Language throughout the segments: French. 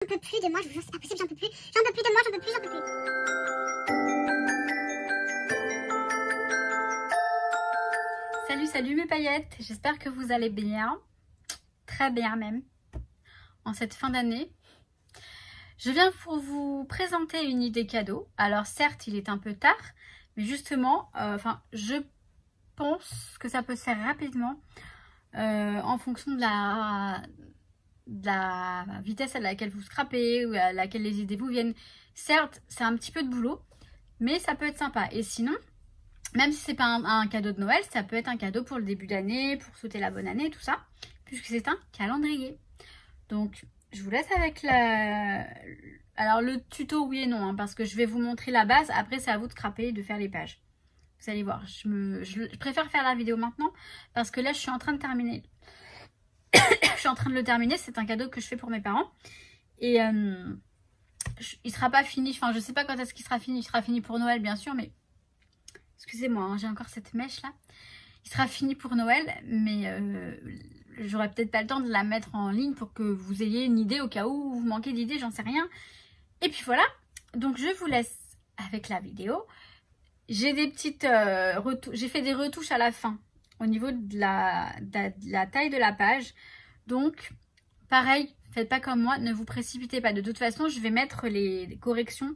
J'en peux plus de moi, je vous jure, c'est pas possible, j'en peux plus de moi, j'en peux plus. Salut mes paillettes, j'espère que vous allez bien, très bien même, en cette fin d'année. Je viens pour vous présenter une idée cadeau. Alors certes, il est un peu tard, mais justement, je pense que ça peut se faire rapidement en fonction de la vitesse à laquelle vous scrapez ou à laquelle les idées vous viennent. Certes, c'est un petit peu de boulot, mais ça peut être sympa. Et sinon, même si c'est pas un cadeau de Noël, ça peut être un cadeau pour le début d'année, pour souhaiter la bonne année, tout ça, puisque c'est un calendrier. Donc, je vous laisse avec alors le tuto, oui et non, hein, parce que je vais vous montrer la base. Après, c'est à vous de scraper et de faire les pages. Vous allez voir, je préfère faire la vidéo maintenant, parce que là, je suis en train de terminer. Je suis en train de le terminer, c'est un cadeau que je fais pour mes parents. Et il sera pas fini, enfin je sais pas quand est-ce qu'il sera fini. Il sera fini pour Noël bien sûr, mais excusez-moi, hein, j'ai encore cette mèche là. Il sera fini pour Noël, mais j'aurai peut-être pas le temps de la mettre en ligne pour que vous ayez une idée au cas où vous manquez d'idées, j'en sais rien. Et puis voilà, donc je vous laisse avec la vidéo. J'ai des petites j'ai fait des retouches à la fin au niveau de la taille de la page. Donc, pareil, faites pas comme moi, ne vous précipitez pas. De toute façon, je vais mettre les corrections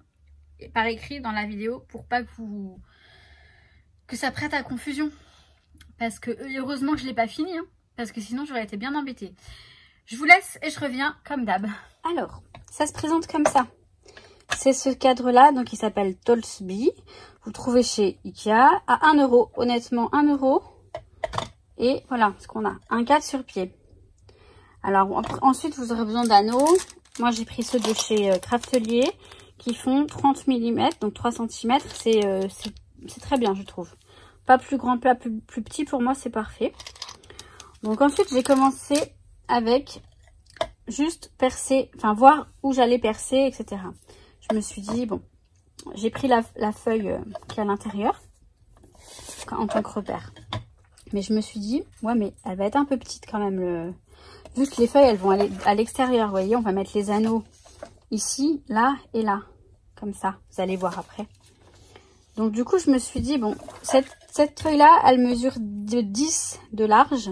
par écrit dans la vidéo pour pas que ça prête à confusion. Parce que heureusement que je l'ai pas fini, hein, parce que sinon j'aurais été bien embêtée. Je vous laisse et je reviens comme d'hab. Alors, ça se présente comme ça. C'est ce cadre-là, donc il s'appelle Tolsby. Vous le trouvez chez Ikea à 1 €. Honnêtement, 1 €. Et voilà ce qu'on a. Un cadre sur pied. Alors ensuite, vous aurez besoin d'anneaux. Moi, j'ai pris ceux de chez Craftelier qui font 30 mm, donc 3 cm. C'est très bien, je trouve. Pas plus grand, pas plus petit. Pour moi, c'est parfait. Donc ensuite, j'ai commencé avec juste percer, enfin voir où j'allais percer, etc. Je me suis dit, bon, j'ai pris la feuille qui est à l'intérieur en tant que repère. Mais je me suis dit, ouais, mais elle va être un peu petite quand même. Vu que les feuilles, elles vont aller à l'extérieur, vous voyez, on va mettre les anneaux ici, là et là. Comme ça, vous allez voir après. Donc du coup, je me suis dit, bon, cette feuille-là, elle mesure de 10 de large.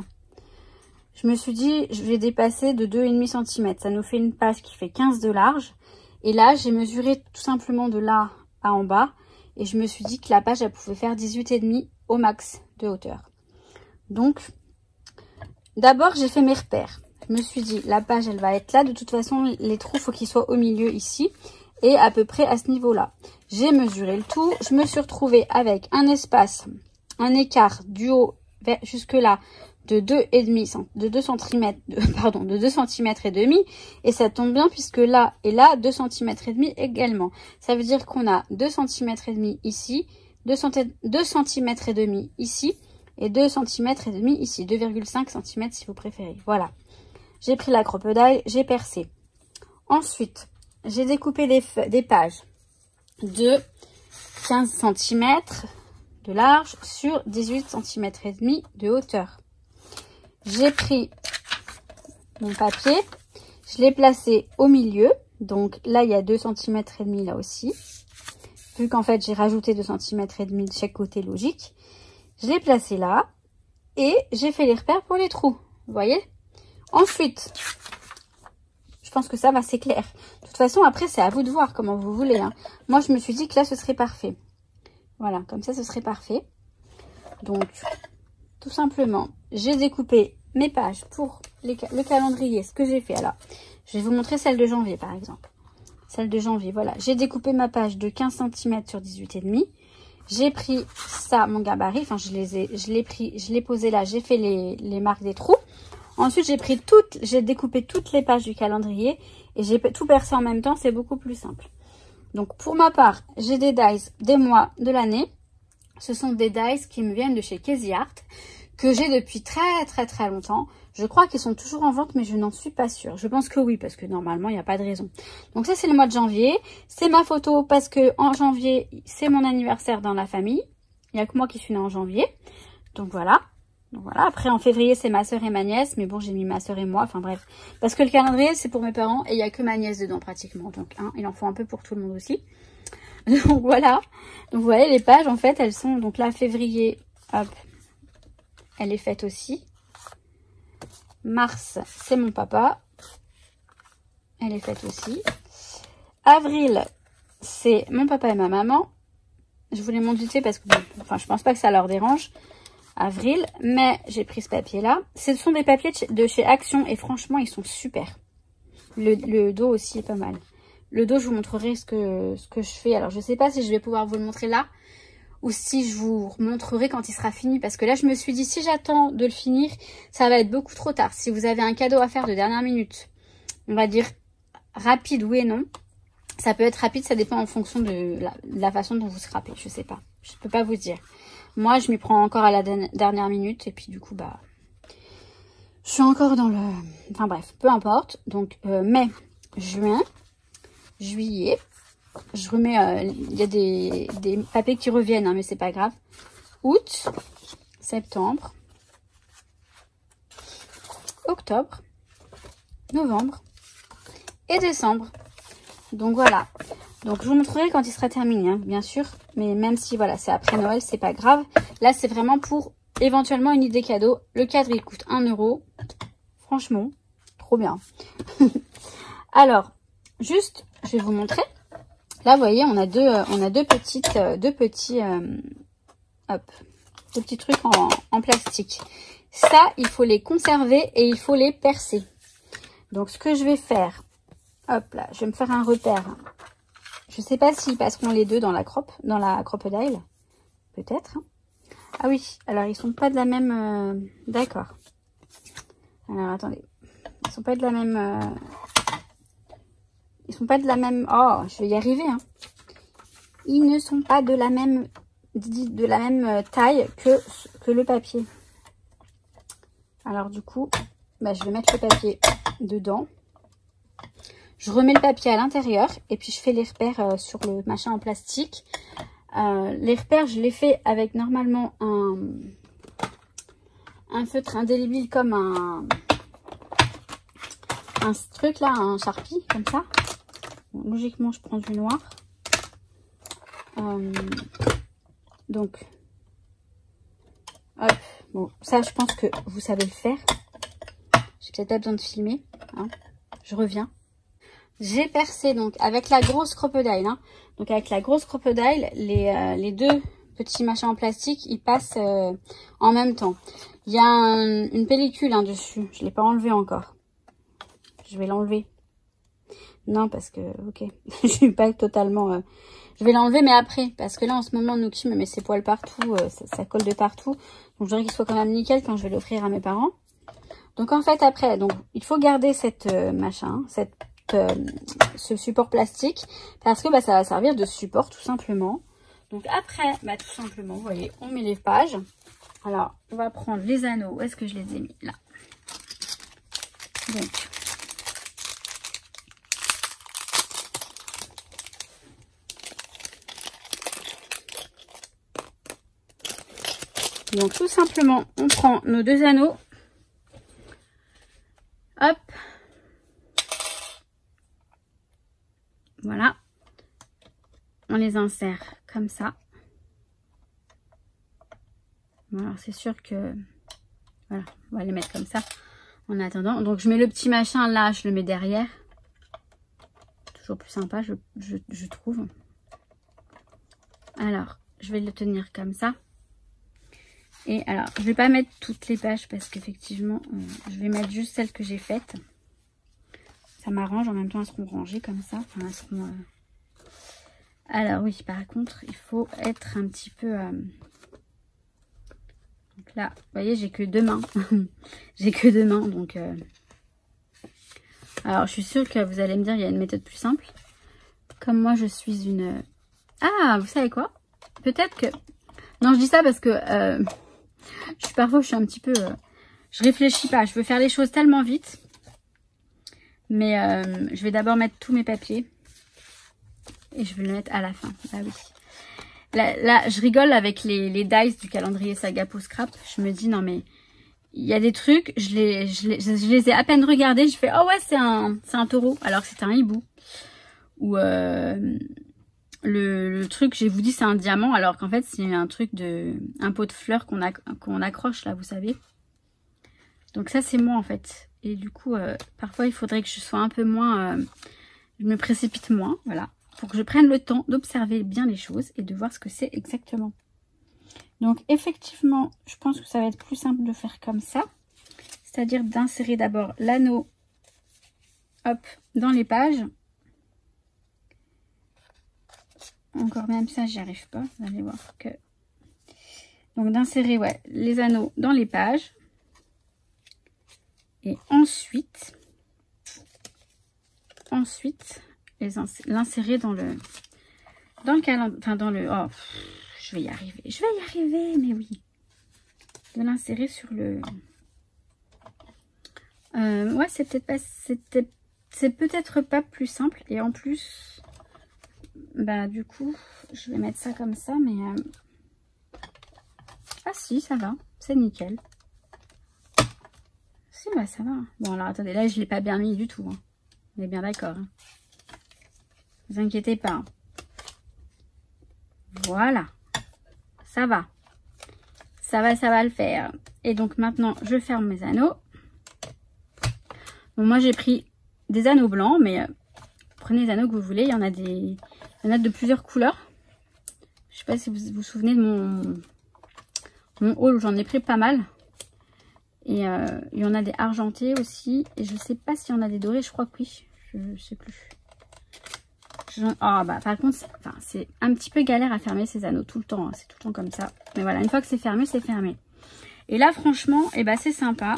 Je me suis dit, je vais dépasser de 2,5 cm. Ça nous fait une page qui fait 15 de large. Et là, j'ai mesuré tout simplement de là à en bas. Et je me suis dit que la page, elle pouvait faire 18,5 au max de hauteur. Donc, d'abord, j'ai fait mes repères. Je me suis dit, la page, elle va être là. De toute façon, les trous, il faut qu'ils soient au milieu ici. Et à peu près à ce niveau-là. J'ai mesuré le tout. Je me suis retrouvée avec un espace, un écart du haut jusque là de 2 cm et demi. Et ça tombe bien puisque là et là, 2 cm et demi également. Ça veut dire qu'on a 2 cm et demi ici, 2 cm et demi ici. Et 2 cm et demi ici, 2,5 cm si vous préférez. Voilà. J'ai pris la crocodile, j'ai percé. Ensuite, j'ai découpé des pages de 15 cm de large sur 18 cm et demi de hauteur. J'ai pris mon papier, je l'ai placé au milieu. Donc là, il y a 2 cm et demi là aussi. Vu qu'en fait, j'ai rajouté 2 cm et demi de chaque côté, logique. Je l'ai placé là et j'ai fait les repères pour les trous. Vous voyez? Ensuite, je pense que ça va, c'est clair. De toute façon, après, c'est à vous de voir comment vous voulez. Hein. Moi, je me suis dit que là, ce serait parfait. Voilà, comme ça, ce serait parfait. Donc, tout simplement, j'ai découpé mes pages pour le calendrier. Ce que j'ai fait, alors, je vais vous montrer celle de janvier, par exemple. Celle de janvier, voilà. J'ai découpé ma page de 15 cm sur 18,5. J'ai pris ça, mon gabarit, enfin je l'ai posé là, j'ai fait les marques des trous. Ensuite j'ai découpé toutes les pages du calendrier et j'ai tout percé en même temps, c'est beaucoup plus simple. Donc pour ma part, j'ai des dies des mois de l'année. Ce sont des dies qui me viennent de chez Casey Art, que j'ai depuis très longtemps. Je crois qu'ils sont toujours en vente, mais je n'en suis pas sûre. Je pense que oui, parce que normalement, il n'y a pas de raison. Donc ça, c'est le mois de janvier. C'est ma photo parce que en janvier, c'est mon anniversaire dans la famille. Il n'y a que moi qui suis née en janvier. Donc voilà. Donc voilà, après en février c'est ma soeur et ma nièce, mais bon j'ai mis ma soeur et moi, enfin bref. Parce que le calendrier c'est pour mes parents et il n'y a que ma nièce dedans pratiquement, donc hein, il en faut un peu pour tout le monde aussi. Donc voilà, donc vous voyez les pages en fait elles sont, donc là février, hop, elle est faite aussi. Mars c'est mon papa, elle est faite aussi. Avril c'est mon papa et ma maman. Je voulais m'en douter parce que, bon, enfin je pense pas que ça leur dérange. Avril, mais j'ai pris ce papier là. Ce sont des papiers de chez Action et franchement ils sont super. Le dos aussi est pas mal. Le dos je vous montrerai ce que je fais. Alors je sais pas si je vais pouvoir vous le montrer là ou si je vous montrerai quand il sera fini, parce que là je me suis dit si j'attends de le finir ça va être beaucoup trop tard. Si vous avez un cadeau à faire de dernière minute, on va dire rapide oui et non, ça peut être rapide, ça dépend en fonction de la façon dont vous scrapez, je sais pas, je peux pas vous dire. Moi, je m'y prends encore à la dernière minute. Et puis, du coup, bah... je suis encore dans le... Enfin, bref, peu importe. Donc, mai, juin, juillet. Je remets... il y a des papiers qui reviennent, hein, mais c'est pas grave. Août, septembre, octobre, novembre et décembre. Donc, voilà. Donc, je vous montrerai quand il sera terminé, hein, bien sûr. Mais même si, voilà, c'est après Noël, c'est pas grave. Là, c'est vraiment pour éventuellement une idée cadeau. Le cadre, il coûte 1 €. Franchement, trop bien. Alors, juste, je vais vous montrer. Là, vous voyez, on a deux petits trucs en plastique. Ça, il faut les conserver et il faut les percer. Donc, ce que je vais faire, hop là, je vais me faire un repère. Je sais pas s'ils passeront les deux dans la crocodile. Peut-être. Ah oui, alors ils sont pas de la même... D'accord. Alors attendez. Ils sont pas de la même... Ils sont pas de la même... Oh, je vais y arriver. Hein. Ils ne sont pas de la même taille que le papier. Alors du coup, bah, je vais mettre le papier dedans. Je remets le papier à l'intérieur et puis je fais les repères sur le machin en plastique. Les repères, je les fais avec normalement un feutre indélébile comme un truc là, un Sharpie comme ça. Bon, logiquement, je prends du noir. Donc, hop. Bon, ça, je pense que vous savez le faire. J'ai peut-être pas besoin de filmer. Hein. Je reviens. J'ai percé donc avec la grosse crocodile. Hein. Donc avec la grosse crocodile, les deux petits machins en plastique, ils passent en même temps. Il y a une pellicule hein, dessus. Je l'ai pas enlevé encore. Je vais l'enlever. Non parce que ok, je suis pas totalement. Je vais l'enlever mais après parce que là en ce moment Nuki me met ses poils partout, ça colle de partout. Donc je voudrais qu'il soit quand même nickel quand je vais l'offrir à mes parents. Donc en fait après, donc il faut garder cette ce support plastique parce que bah, ça va servir de support tout simplement. Donc après, bah, tout simplement, vous voyez, on met les pages. Alors, on va prendre les anneaux. Où est-ce que je les ai mis? Là. Donc tout simplement, on prend nos deux anneaux. Hop. Voilà, on les insère comme ça. Bon, alors c'est sûr que voilà, on va les mettre comme ça en attendant. Donc je mets le petit machin là, je le mets derrière. Toujours plus sympa, je trouve. Alors, je vais le tenir comme ça. Et alors, je vais pas mettre toutes les pages parce qu'effectivement, je vais mettre juste celles que j'ai faites. Ça m'arrange, en même temps elles seront rangées comme ça. Enfin, elles seront, Alors oui, par contre, il faut être un petit peu... Donc là, vous voyez, j'ai que 2 mains. J'ai que 2 mains, donc... Alors, je suis sûre que vous allez me dire, il y a une méthode plus simple. Comme moi, je suis une... Ah, vous savez quoi? Peut-être que... Non, je dis ça parce que... Parfois, je suis un petit peu... Je réfléchis pas. Je veux faire les choses tellement vite. Mais je vais d'abord mettre tous mes papiers. Et je vais le mettre à la fin. Ah oui. Là, je rigole avec les dice du calendrier Saga Pour Scrap. Je me dis, non mais il y a des trucs, je les ai à peine regardés, je fais oh ouais c'est un taureau, alors que c'est un hibou. Ou le truc, je vous dis c'est un diamant, alors qu'en fait c'est un truc un pot de fleurs qu'on accroche là, vous savez. Donc ça c'est moi en fait. Et du coup parfois il faudrait que je sois un peu moins, je me précipite moins, voilà. Pour que je prenne le temps d'observer bien les choses et de voir ce que c'est exactement. Donc effectivement, je pense que ça va être plus simple de faire comme ça. C'est-à-dire d'insérer d'abord l'anneau, hop, dans les pages. Encore même ça, j'y arrive pas. Vous allez voir que... Donc d'insérer, ouais, les anneaux dans les pages. Et ensuite l'insérer dans le calendrier, enfin dans le... Oh, je vais y arriver, mais oui. De l'insérer sur le... ouais, c'est peut-être pas plus simple. Et en plus, bah du coup, je vais mettre ça comme ça, mais... Ah si, ça va, c'est nickel. Si, bah ça va. Bon, alors attendez, là je l'ai pas bien mis du tout. Hein. On est bien d'accord. Hein. Ne vous inquiétez pas. Hein. Voilà. Ça va. Ça va le faire. Et donc maintenant, je ferme mes anneaux. Bon, moi j'ai pris des anneaux blancs, mais prenez les anneaux que vous voulez. Il y en a de plusieurs couleurs. Je sais pas si vous vous souvenez de mon haul, j'en ai pris pas mal. Et il y en a des argentés aussi. Et je sais pas s'il y en a des dorés, je crois que oui. Je sais plus. Oh, bah, par contre, c'est un petit peu galère à fermer ces anneaux tout le temps. Hein. C'est tout le temps comme ça. Mais voilà, une fois que c'est fermé, c'est fermé. Et là, franchement, eh ben, c'est sympa.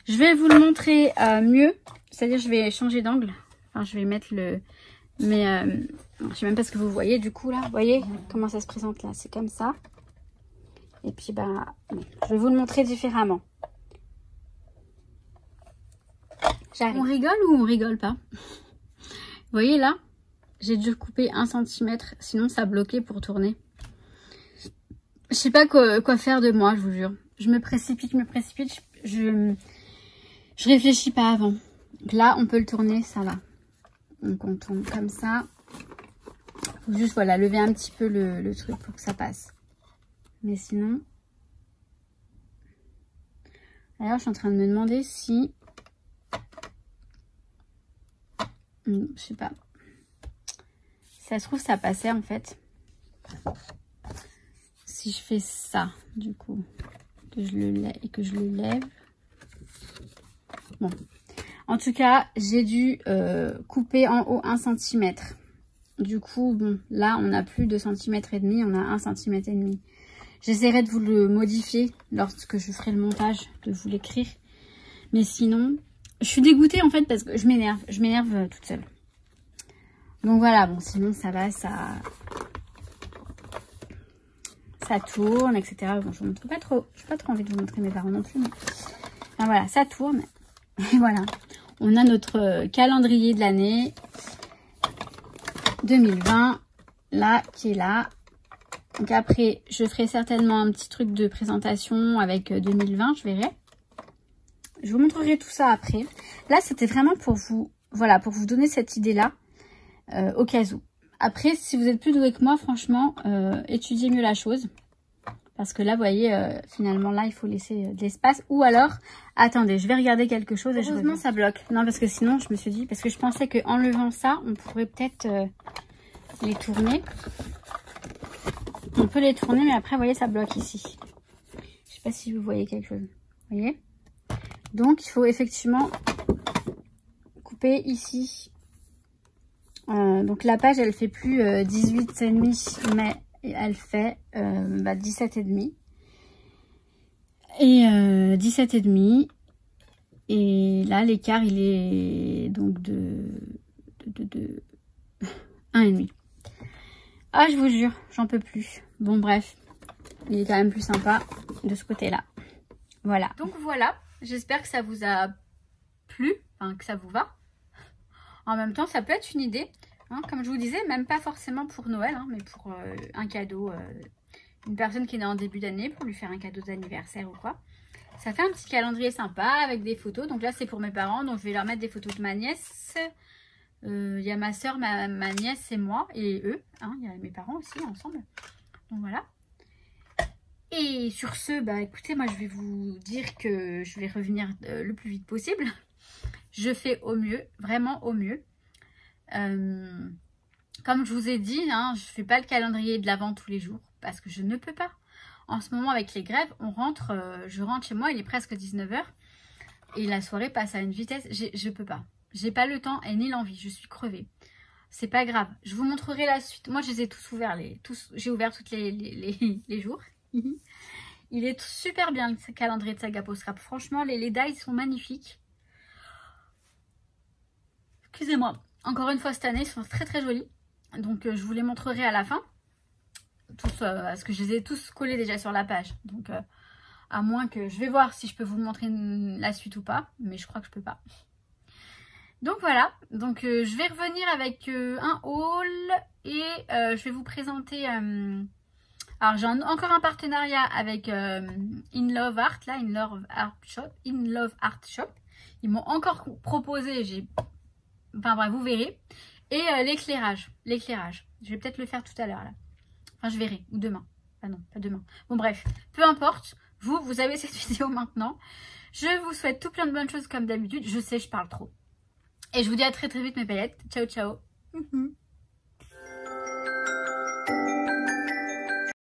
Je vais vous le montrer mieux. C'est-à-dire, je vais changer d'angle. Enfin, je vais mettre le... Mais je sais même pas ce que vous voyez du coup là. Vous voyez comment ça se présente là? C'est comme ça. Et puis, bah, je vais vous le montrer différemment. On rigole ou on rigole pas? Vous voyez là? J'ai dû couper 1 cm, sinon ça bloquait pour tourner. Je sais pas quoi faire de moi, je vous jure. Je me précipite, je réfléchis pas avant. Donc là, on peut le tourner, ça va. Donc on tourne comme ça. Faut juste, voilà, lever un petit peu le truc pour que ça passe. Mais sinon... D'ailleurs, je suis en train de me demander si... Je sais pas. Si ça se trouve, ça passait en fait. Si je fais ça, du coup, que je le lève. Bon. En tout cas, j'ai dû couper en haut 1 cm. Du coup, bon, là, on a plus de 2,5 cm, on a 1,5 cm. J'essaierai de vous le modifier lorsque je ferai le montage, de vous l'écrire. Mais sinon, je suis dégoûtée en fait parce que je m'énerve toute seule. Donc voilà, bon, sinon ça va, ça tourne, etc. Bon, je vous montre pas trop, j'ai pas trop envie de vous montrer mes parents non plus. Mais... Enfin, voilà, ça tourne. Et voilà, on a notre calendrier de l'année 2020, là, qui est là. Donc après, je ferai certainement un petit truc de présentation avec 2020, je verrai. Je vous montrerai tout ça après. Là, c'était vraiment pour vous, voilà, pour vous donner cette idée-là, au cas où. Après, si vous êtes plus doué que moi, franchement, étudiez mieux la chose. Parce que là, vous voyez, finalement, là, il faut laisser de l'espace. Ou alors, attendez, je vais regarder quelque chose et je reviens. Ça bloque. Non, parce que sinon, je me suis dit, parce que je pensais qu'en levant ça, on pourrait peut-être les tourner. On peut les tourner, mais après, vous voyez, ça bloque ici. Je sais pas si vous voyez quelque chose. Vous voyez? Donc, il faut effectivement couper ici. Donc, la page, elle fait plus 18,5, mais elle fait 17,5. Et 17,5. Et là, l'écart, il est donc de 1,5. Ah, je vous jure, j'en peux plus. Bon, bref, il est quand même plus sympa de ce côté-là. Voilà. Donc voilà, j'espère que ça vous a plu, enfin que ça vous va. En même temps, ça peut être une idée, hein, comme je vous disais, même pas forcément pour Noël, hein, mais pour un cadeau, une personne qui est née en début d'année, pour lui faire un cadeau d'anniversaire ou quoi. Ça fait un petit calendrier sympa avec des photos. Donc là, c'est pour mes parents. Donc je vais leur mettre des photos de ma nièce. Il y a ma soeur, ma nièce et moi. Et eux. Hein, il y a mes parents aussi ensemble. Donc voilà. Et sur ce, bah écoutez, moi je vais vous dire que je vais revenir le plus vite possible. Je fais au mieux, vraiment au mieux. Comme je vous ai dit, hein, je ne fais pas le calendrier de l'Avent tous les jours parce que je ne peux pas. En ce moment, avec les grèves, je rentre chez moi, il est presque 19 h et la soirée passe à une vitesse. Je peux pas. J'ai pas le temps et ni l'envie. Je suis crevée. C'est pas grave. Je vous montrerai la suite. Moi, je les ai tous ouverts. J'ai ouvert tous les jours. Il est super bien le calendrier de Saga Post Scrap. Franchement, les dies sont magnifiques. Excusez-moi. Encore une fois, cette année, ils sont très très jolis. Donc, je vous les montrerai à la fin. Tous, parce que je les ai tous collés déjà sur la page. Donc, à moins que... Je vais voir si je peux vous montrer la suite ou pas. Mais je crois que je peux pas. Donc, voilà. Donc, je vais revenir avec un haul. Et je vais vous présenter... alors, j'ai encore un partenariat avec In Love Art. Là, In Love Art Shop. Ils m'ont encore proposé... Enfin, bref, vous verrez. Et l'éclairage. Je vais peut-être le faire tout à l'heure, là. Enfin, je verrai. Ou demain. Ah non, pas demain. Bon, bref. Peu importe. Vous avez cette vidéo maintenant. Je vous souhaite tout plein de bonnes choses comme d'habitude. Je sais, je parle trop. Et je vous dis à très très vite, mes paillettes. Ciao, ciao.